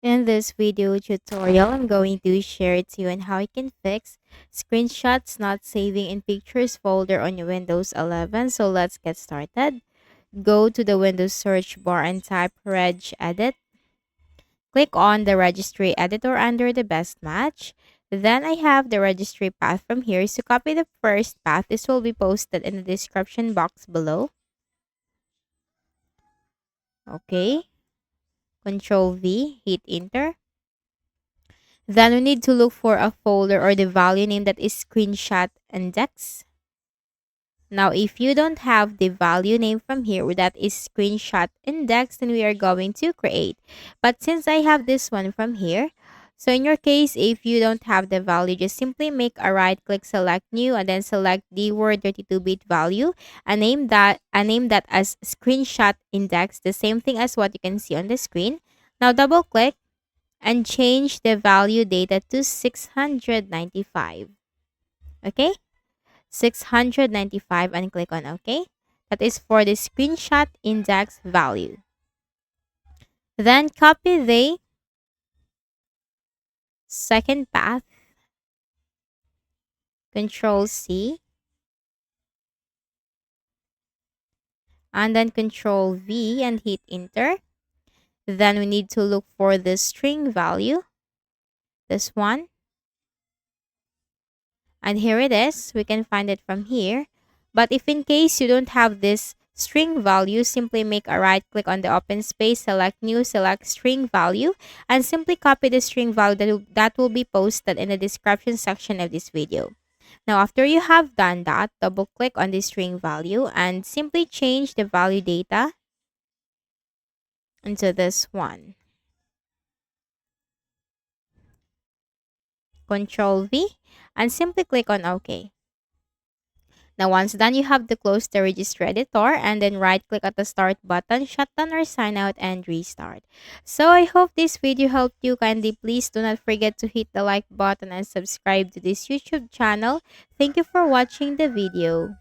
In this video tutorial, I'm going to share to you on how you can fix screenshots not saving in pictures folder on your Windows 11. So let's get started. Go to the Windows search bar and type regedit. Click on the registry editor under the best match. Then I have the registry path from here. So copy the first path. This will be posted in the description box below. Okay. Control V, hit enter. Then we need to look for a folder or the value name that is screenshot index. Now, if you don't have the value name from here that is screenshot index, then we are going to create. But since I have this one from here, so in your case, if you don't have the value, just simply make a right click, select new, and then select the word 32-bit value and name that as screenshot index, the same thing as what you can see on the screen. Now double click and change the value data to 695. Okay? 695 and click on OK. That is for the screenshot index value. Then copy the second path. Control C. And then Control V and hit enter. Then we need to look for the string value. This one. And here it is. We can find it from here. But if in case you don't have this string value, simply make a right click on the open space, select new, select string value, and simply copy the string value that will be posted in the description section of this video. Now, after you have done that, double click on the string value and simply change the value data into this one. Control V and simply click on OK. Now, once done, you have to close the Registry Editor and then right-click at the Start button, shut down or sign out, and restart. So, I hope this video helped you. Kindly please do not forget to hit the like button and subscribe to this YouTube channel. Thank you for watching the video.